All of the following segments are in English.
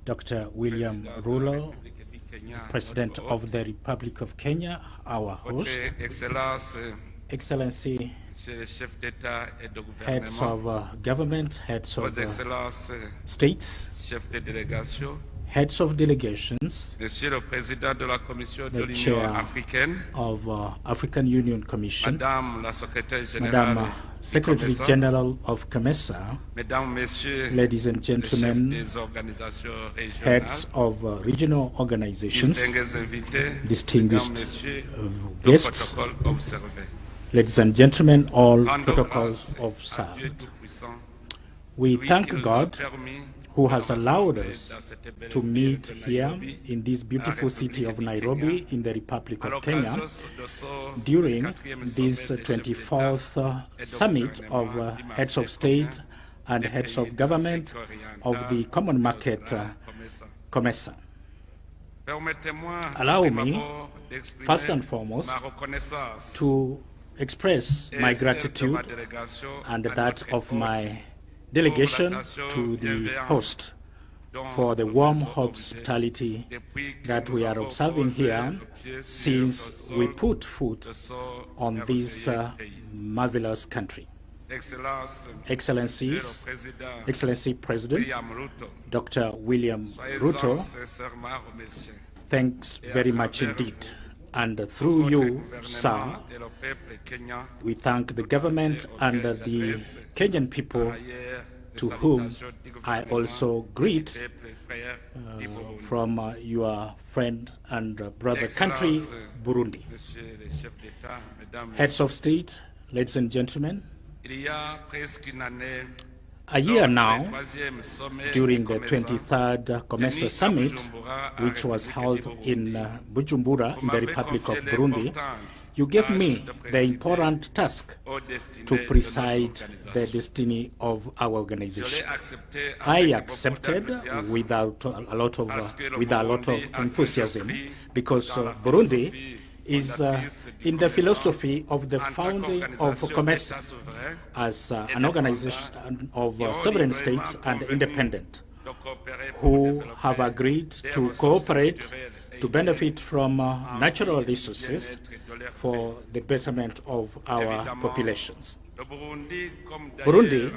Dr. William Ruto, President of the Republic of Kenya, our host, Excellency, heads of government, heads of states, heads of delegations, the chair of African Union Commission, Madam Secretary General of COMESA, ladies and gentlemen, heads of regional organizations, distinguished guests, ladies and gentlemen, all protocols observed. We thank God who has allowed us to meet here in this beautiful city of Nairobi in the Republic of Kenya during this 24th summit of heads of state and heads of government of the common market COMESA. Allow me, first and foremost, to express my gratitude and that of my delegation to the host for the warm hospitality that we are observing here since we put foot on this marvelous country. Excellencies, Excellency President Dr. William Ruto, thanks very much indeed. And through you, sir, we thank the government and the Kenyan people, to whom I also greet from your friend and brother country, Burundi. Heads of state, ladies and gentlemen, a year now, during the 23rd COMESA Summit, which was held in Bujumbura in the Republic of Burundi, you gave me the important task to preside the destiny of our organization. I accepted with a lot of enthusiasm, because Burundi is in the philosophy of the founding of COMESA as an organization of sovereign states and independent, who have agreed to cooperate to benefit from natural resources for the betterment of our populations. Burundi,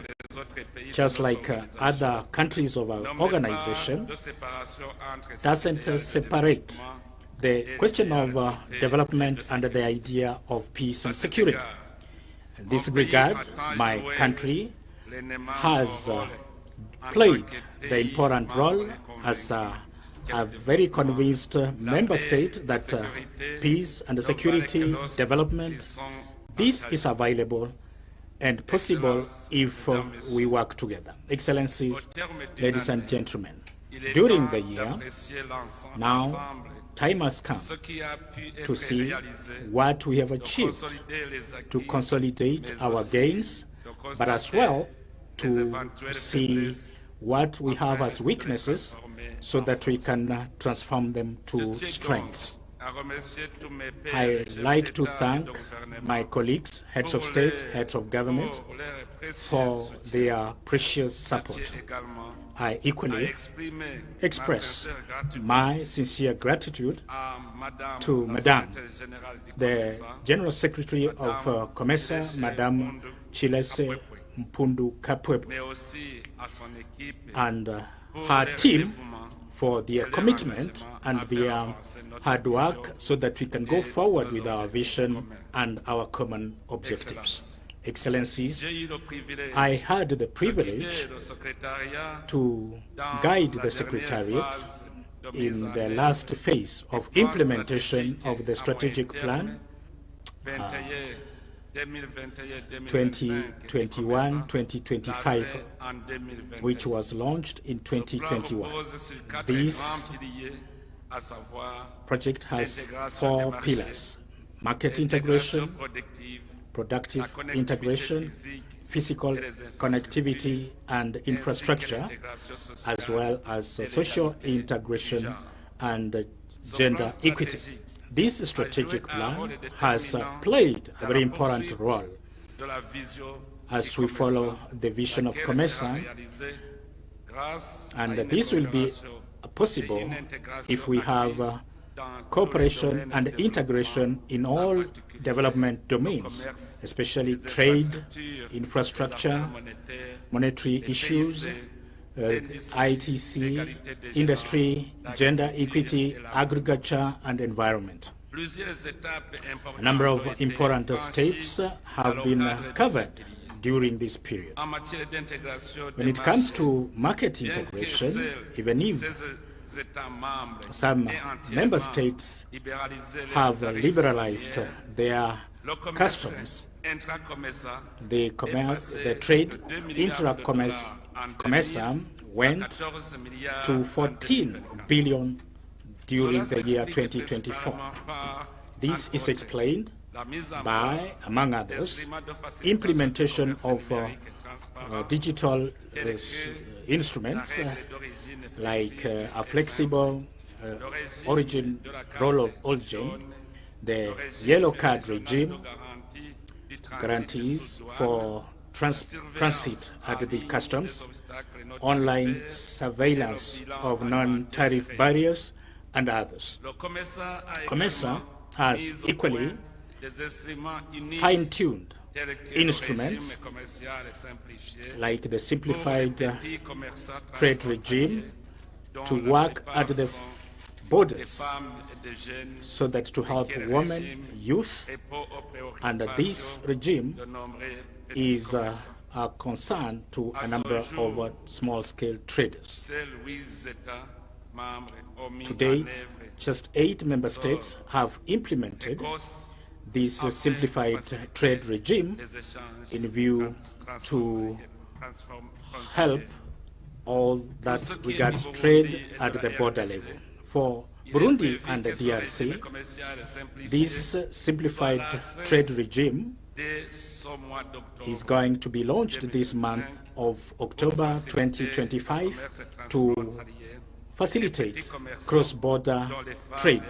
just like other countries of our organization, doesn't separate the question of development and the idea of peace and security. In this regard, my country has played the important role as a very convinced member state that peace and security development, this is available and possible if we work together. Excellencies, ladies and gentlemen, during the year, now time has come to see what we have achieved, to consolidate our gains, but as well to see what we have as weaknesses so that we can transform them to strengths. I like to thank my colleagues, heads of state, heads of government, for their precious support. I equally express my sincere gratitude to Madam, the General Secretary of COMESA, Madam Chilese Mpundu Kapwep, and her team for their commitment and their hard work so that we can go forward with our vision and our common objectives. Excellencies, I had the privilege to guide the Secretariat in the last phase of implementation of the strategic plan 2021-2025, which was launched in 2021. This project has 4 pillars: market integration, productive integration, physical connectivity and infrastructure, as well as social integration and gender equity. This strategic plan has played a very important role as we follow the vision of COMESA, and this will be possible if we have cooperation and integration in all development domains, especially trade, infrastructure, monetary issues, ITC, industry, gender equity, agriculture, and environment. A number of important steps have been covered during this period. When it comes to market integration, even if some member states have liberalized their customs, the trade intra-COMESA went to 14 billion during the year 2024. This is explained by, among others, implementation of digital instruments like a flexible role of origin, the yellow card regime, guarantees for transit at the customs, online surveillance of non-tariff barriers, and others. COMESA has equally fine-tuned instruments like the simplified trade regime to work at the borders so that to help women, youth, and this regime is a concern to a number of small-scale traders. To date, just 8 member states have implemented this simplified trade regime in view to help all that regards trade at the border level. For Burundi and the DRC, this simplified trade regime is going to be launched this month of October 2025 to facilitate cross-border trade,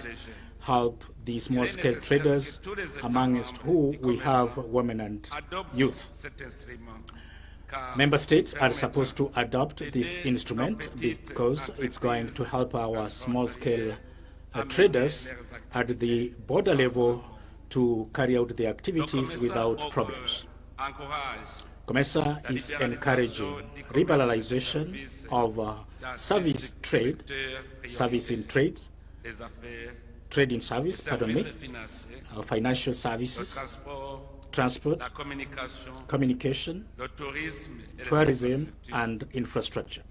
help the small-scale traders, amongst who we have women and youth. Member states are supposed to adopt this instrument because it's going to help our small-scale traders at the border level to carry out their activities without problems. COMESA is encouraging liberalization of service in trade, trade in service, financial services, transport, communication, tourism, and infrastructure.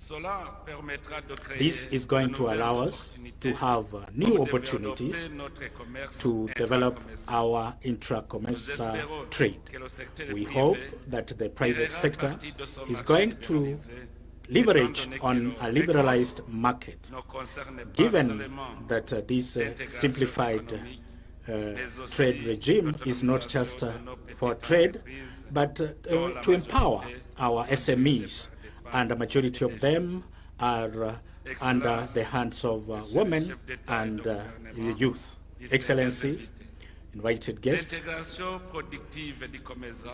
This is going to allow us to have new opportunities to develop our intra-COMESA trade. We hope that the private sector is going to leverage on a liberalized market, given that this simplified trade regime is not just for trade, but to empower our SMEs, and a majority of them are under the hands of women and youth. Excellencies, invited guests,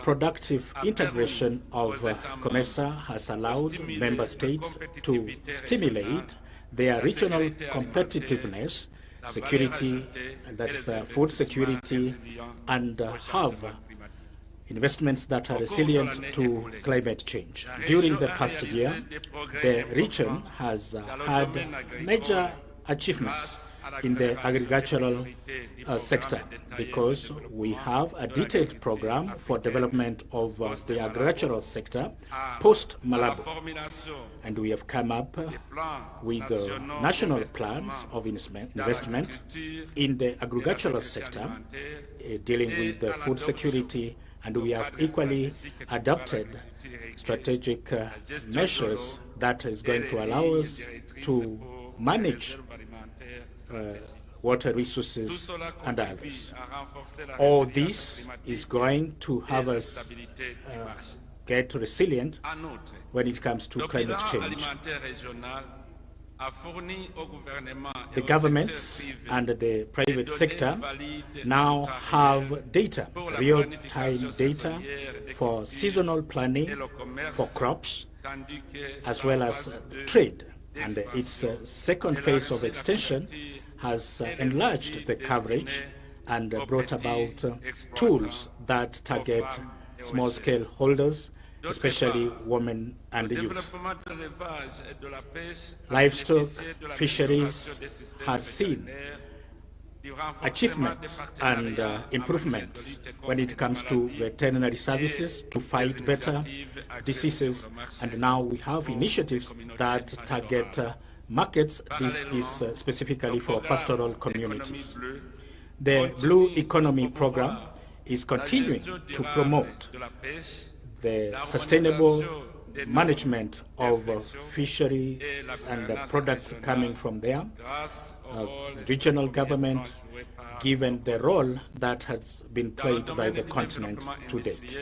productive integration of COMESA has allowed member states to stimulate their regional competitiveness, security, that's food security, and have investments that are resilient to climate change. During the past year, the region has had major achievements in the agricultural sector because we have a detailed program for development of the agricultural sector post-Malabo. And we have come up with national plans of investment in the agricultural sector dealing with the food security, and we have equally adopted strategic measures that is going to allow us to manage water resources and others. All this is going to have us get resilient when it comes to climate change. The governments and the private sector now have data, real-time data for seasonal planning for crops, as well as trade and its second phase of extension has enlarged the coverage and brought about tools that target small-scale holders, especially women and youth. Livestock fisheries has seen achievements and improvements when it comes to veterinary services to fight better diseases, and now we have initiatives that target markets. This is specifically for pastoral communities. The Blue Economy Program is continuing to promote the sustainable management of fisheries and products coming from there. Regional government, given the role that has been played by the continent to date.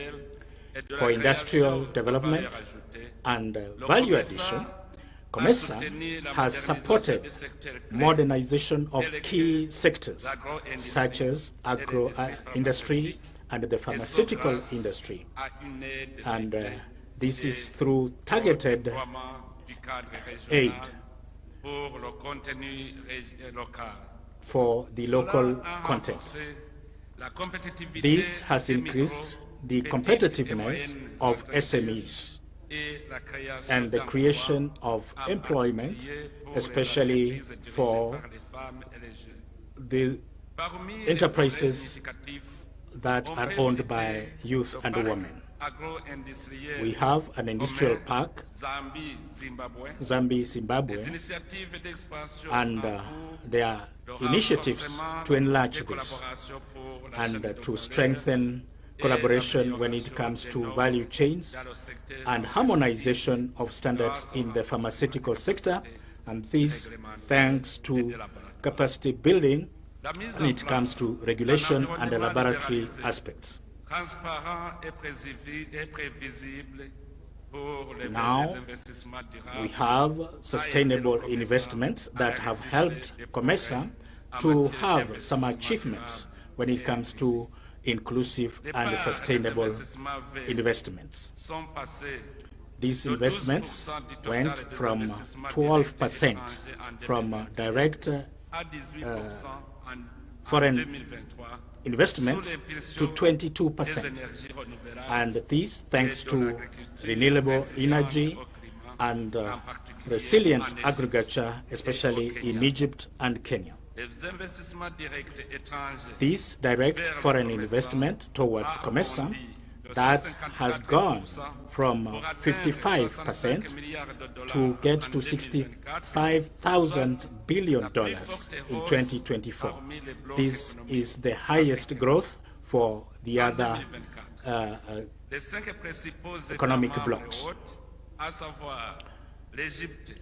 For industrial development and value addition, COMESA has supported modernization of key sectors such as agro-industry and the pharmaceutical industry, and this is through targeted aid for the local content. This has increased the competitiveness of SMEs and the creation of employment, especially for the enterprises that are owned by youth and women. We have an industrial park, Zambia, Zimbabwe, and there are initiatives to enlarge this and to strengthen collaboration when it comes to value chains and harmonization of standards in the pharmaceutical sector, and this thanks to capacity building when it comes to regulation and the laboratory aspects. Now we have sustainable investments that have helped COMESA to have some achievements when it comes to inclusive and sustainable investments. These investments went from 12% from direct foreign investment to 22%, and this thanks to renewable energy and resilient agriculture, especially in Egypt and Kenya. This direct foreign investment towards COMESA that has gone from 55% to get to $65,000 billion in 2024. This is the highest growth for the other economic blocks.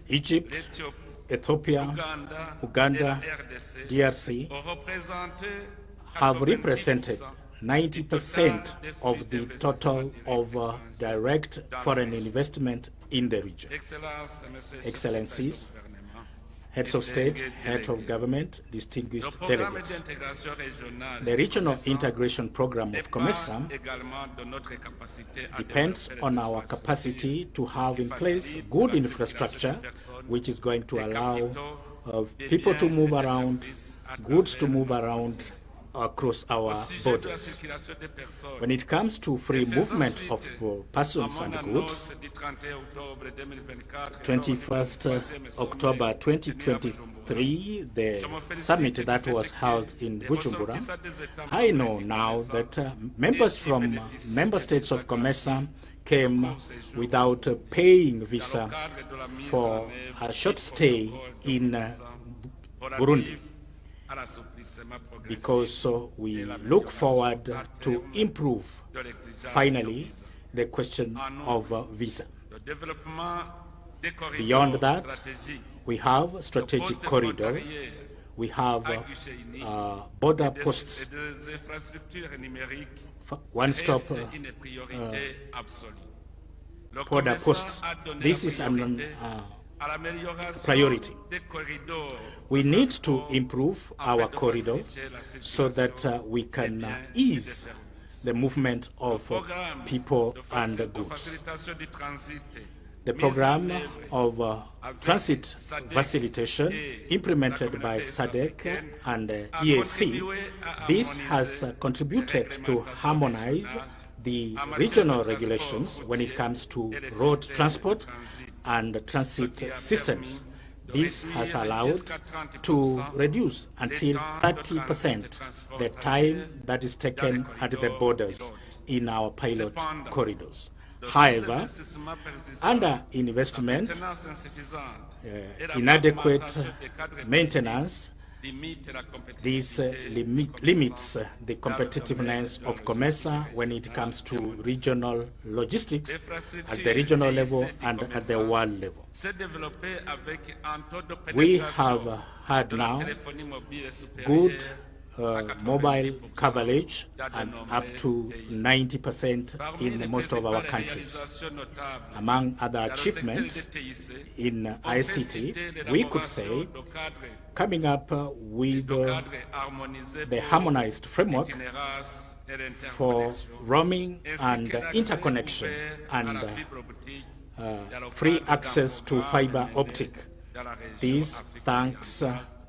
Egypt, Ethiopia, Uganda, DRC have represented 90% of the total of direct foreign investment in the region. Excellencies, heads of state, heads of government, distinguished delegates. The regional integration program of COMESA depends on our capacity to have in place good infrastructure, which is going to allow people to move around, goods to move around across our borders. When it comes to free movement of persons and goods, 21st October 2023, the summit that was held in Bujumbura, I know now that members from member states of COMESA came without paying visa for a short stay in Burundi, because we look forward to improve, finally, the question of visa. Beyond that, we have strategic corridors, we have border posts, one-stop border posts. This is an priority. We need to improve our corridors so that we can ease the movement of people and goods. The program of transit facilitation implemented by SADC and EAC, this has contributed to harmonize the regional regulations when it comes to road transport and transit systems. This has allowed to reduce until 30% the time that is taken at the borders in our pilot corridors. However, under investment, inadequate maintenance, this limits the competitiveness of COMESA when it comes to regional logistics at the regional level and at the world level. We have had now good mobile coverage and up to 90% in most of our countries. Among other achievements in ICT, we could say coming up with the harmonized framework for roaming and interconnection and free access to fiber optic. This thanks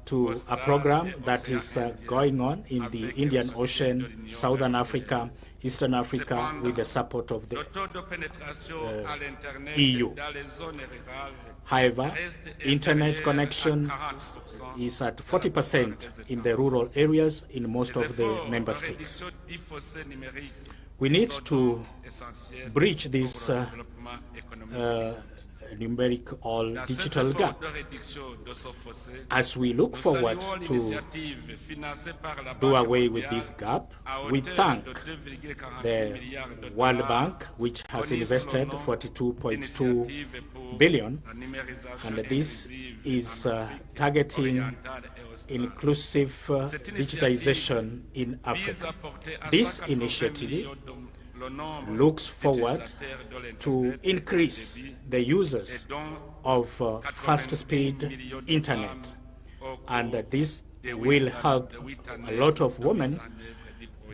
to a program that is going on in the Indian Ocean, Southern Africa, Eastern Africa, with the support of the EU. However, internet connection is at 40% in the rural areas in most of the member states. We need to bridge this numeric or digital gap. As we look forward to do away with this gap, we thank the World Bank, which has invested 42.2 billion, and this is targeting inclusive digitization in Africa. This initiative looks forward to increase the users of fast-speed internet, and this will help a lot of women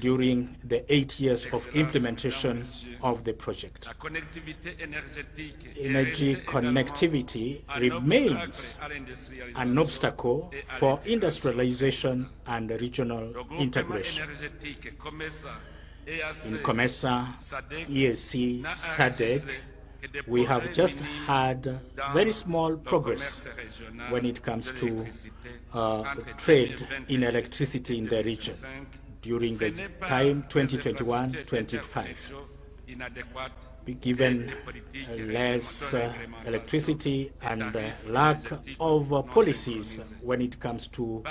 during the 8 years of implementation of the project. Energy connectivity remains an obstacle for industrialization and regional integration. In COMESA, EAC, SADC, we have just had very small progress when it comes to trade in electricity in the region during the time 2021-25. Given less electricity and lack of policies when it comes to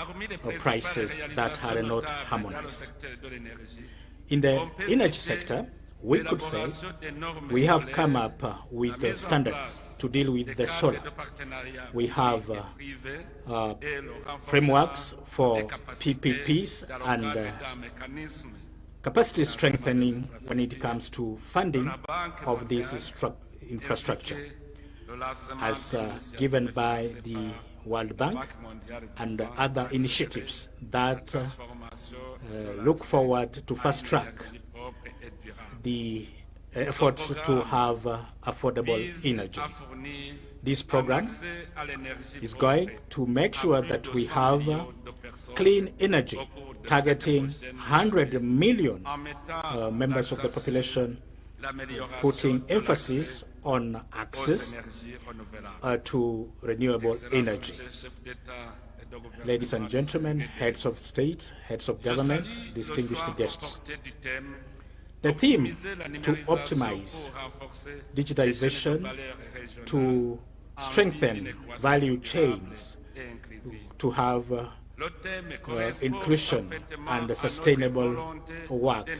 prices that are not harmonized. In the energy sector, we could say we have come up with standards to deal with the solar. We have frameworks for PPPs and capacity strengthening when it comes to funding of this infrastructure, as given by the World Bank and other initiatives that look forward to fast-track the efforts to have affordable energy. This program is going to make sure that we have clean energy, targeting 100 million members of the population, putting emphasis on access to renewable energy. Ladies and gentlemen, heads of state, heads of government, distinguished guests, the theme to optimize digitization, to strengthen value chains, to have inclusion and sustainable work.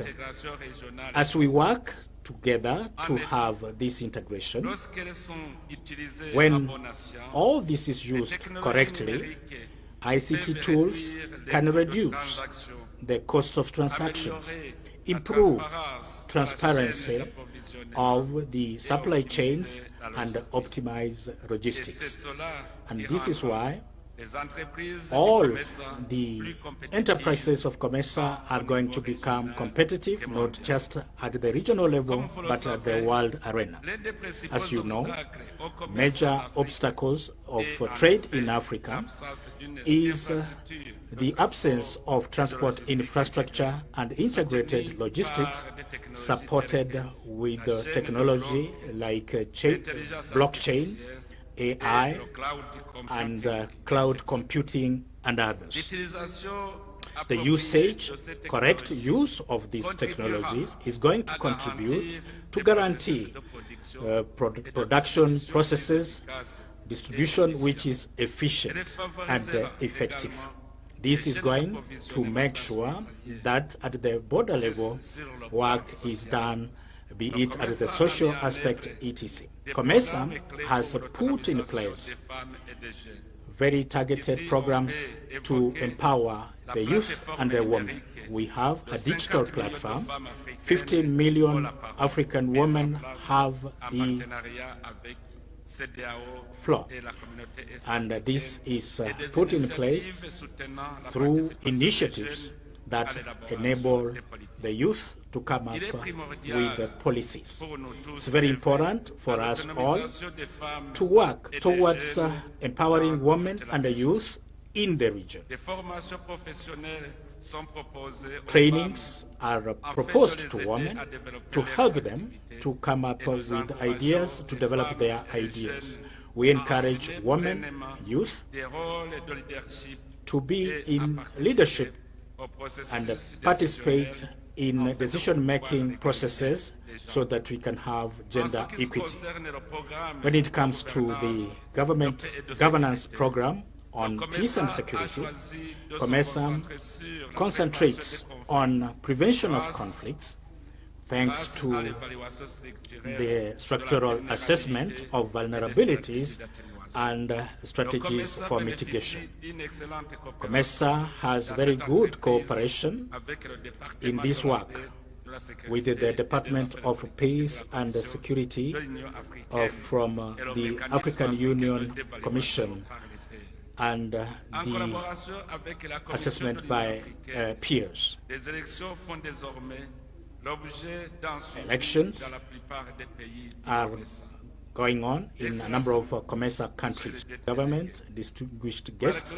As we work together to have this integration, when all this is used correctly, ICT tools can reduce the cost of transactions, improve transparency of the supply chains, and optimize logistics. And this is why all the enterprises of COMESA are going to become competitive, not just at the regional level, but at the world arena. As you know, major obstacles of trade in Africa is the absence of transport infrastructure and integrated logistics supported with technology like blockchain, AI, and cloud computing and others. The usage, correct use of these technologies is going to contribute to guarantee production processes, distribution which is efficient and effective. This is going to make sure that at the border level, work is done, be it at the social aspect, etc. COMESA has put in place very targeted programs to empower the youth and the women. We have a digital platform. 50 million African women have the floor, and this is put in place through initiatives that enable the youth to come up with policies. It's very important for us all to work towards empowering women and the youth in the region. Trainings are proposed to women to help them to come up with ideas, to develop their ideas. We encourage women, youth, to be in leadership and participate in decision-making processes so that we can have gender equity. When it comes to the governance program on peace and security, COMESA concentrates on prevention of conflicts thanks to the structural assessment of vulnerabilities and strategies for mitigation. COMESA has very good cooperation in this work with the Department of Peace and Security from the African Union Commission and the assessment by peers. Elections are going on in a number of COMESA countries. Government, distinguished guests,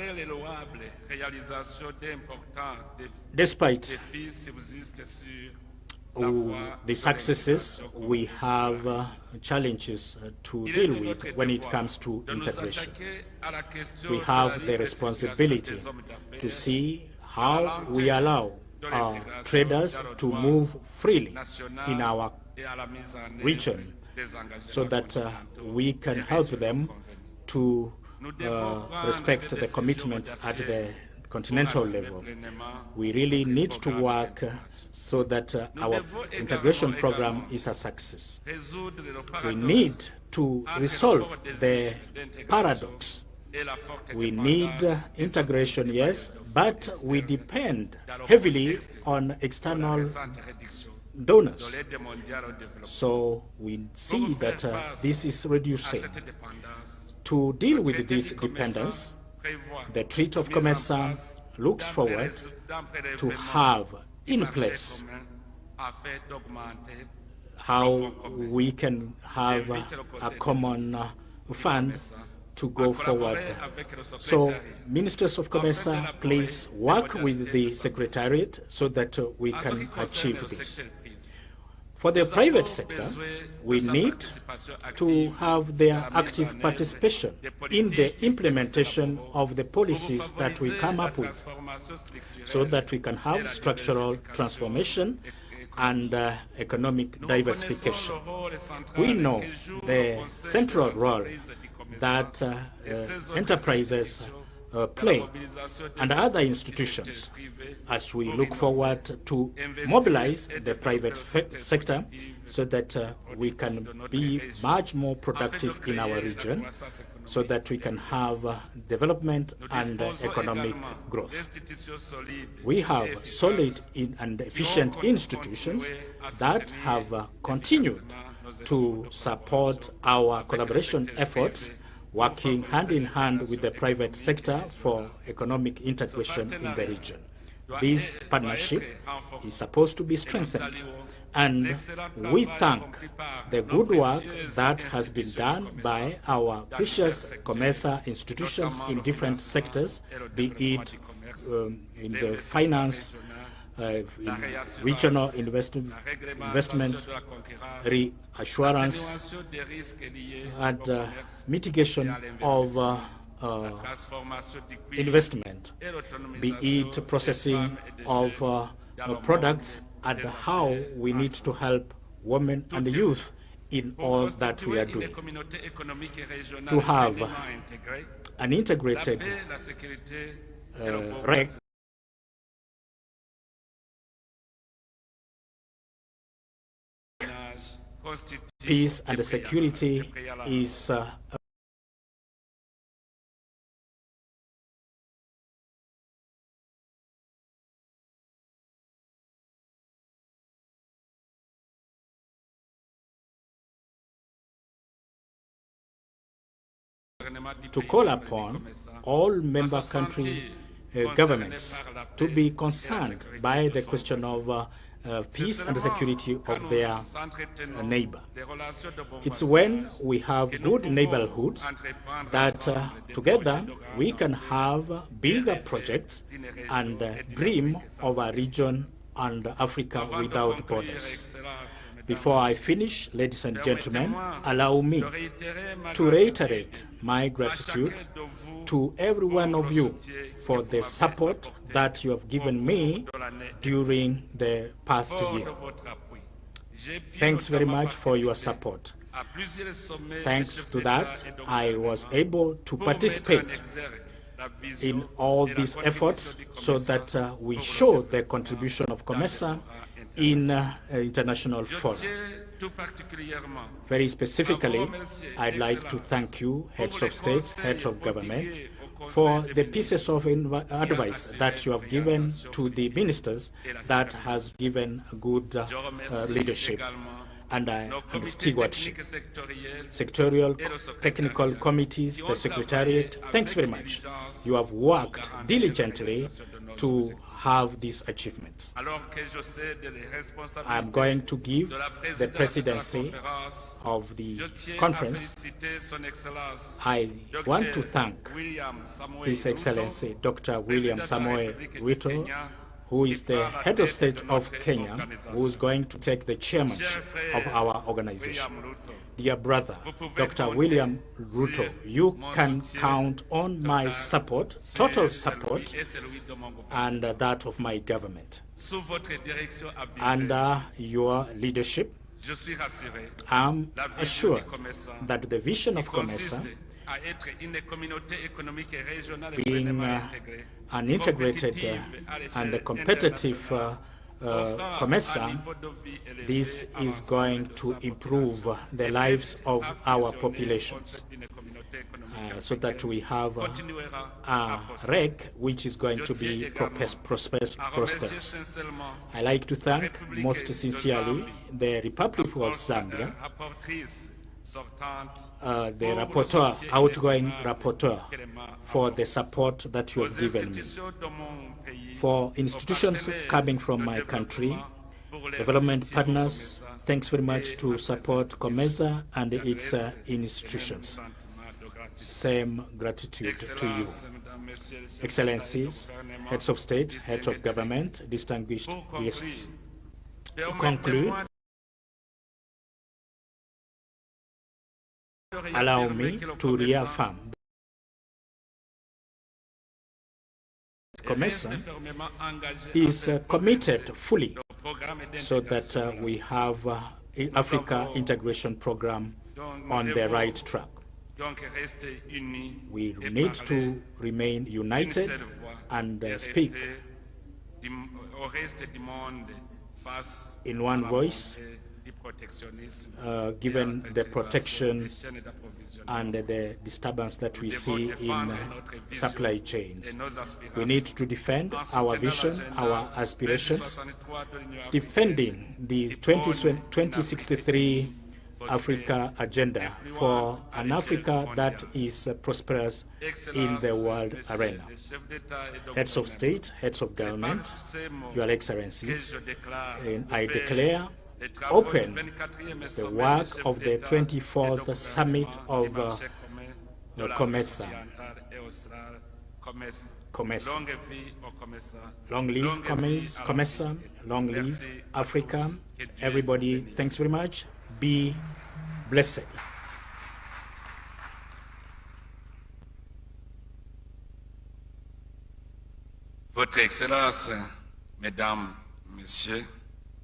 despite the successes, we have challenges to deal with when it comes to integration. We have the responsibility to see how we allow our traders to move freely in our region so that we can help them to respect the commitments at the continental level. We really need to work so that our integration program is a success. We need to resolve the paradox. We need integration, yes, but we depend heavily on external donors. So we see that this is reducing. To deal with this dependence, the Treaty of COMESA looks forward to have in place how we can have a common fund to go forward. So, ministers of COMESA, please work with the Secretariat so that we can achieve this. For the private sector, we need to have their active participation in the implementation of the policies that we come up with so that we can have structural transformation and economic diversification. We know the central role that enterprises play and other institutions as we look forward to mobilize the private sector so that we can be much more productive in our region so that we can have development and economic growth. We have solid and efficient institutions that have continued to support our collaboration efforts working hand in hand with the private sector for economic integration in the region. This partnership is supposed to be strengthened, and we thank the good work that has been done by our precious COMESA institutions in different sectors, be it in the finance, in regional investment, reassurance, and mitigation of investment, be it processing of products, and how we need to help women and youth in all that we are doing. To have an integrated peace and security is to call upon all member country governments to be concerned by the question of peace and security of their neighbor. It's when we have good neighborhoods that together we can have bigger projects and dream of a region and Africa without borders. Before I finish, ladies and gentlemen, allow me to reiterate my gratitude to every one of you for the support that you have given me during the past year. Thanks very much for your support. Thanks to that, I was able to participate in all these efforts so that we show the contribution of COMESA in international forum. Very specifically, I'd like to thank you, heads of state, heads of government, for the pieces of advice that you have given to the ministers that has given good leadership and stewardship. Sectorial, technical committees, the Secretariat, thanks very much. You have worked diligently to have these achievements. I'm going to give the presidency of the conference. I want to thank His Excellency Dr. William Samoei Ruto, who is the head of state of Kenya, who is going to take the chairmanship of our organization. Dear brother, Dr. William Ruto, you can count on my support, total support, and that of my government. Under your leadership, I'm assured that the vision of COMESA, being an integrated and a competitive COMESA, this is going to improve the lives of our populations so that we have a REC which is going to be prosperous. I like to thank most sincerely the Republic of Zambia, the rapporteur, outgoing rapporteur, for the support that you have given me. For institutions coming from my country, development partners, thanks very much to support COMESA and its institutions. Same gratitude to you. Excellencies, heads of state, heads of government, distinguished guests. To conclude, allow me to reaffirm COMESA is committed fully so that we have Africa integration program on the right track. We need to remain united and speak in one voice, given the protection and the disturbance that we see in supply chains. We need to defend our vision, our aspirations, defending the 2063 Africa agenda for an Africa that is prosperous in the world arena. Heads of state, heads of government, Your Excellencies, and I declare open the work of the 24th Summit of COMESA. Long live COMESA, long live Africa. Everybody, thanks very much. Be blessed. Votre Excellence, Mesdames, Messieurs,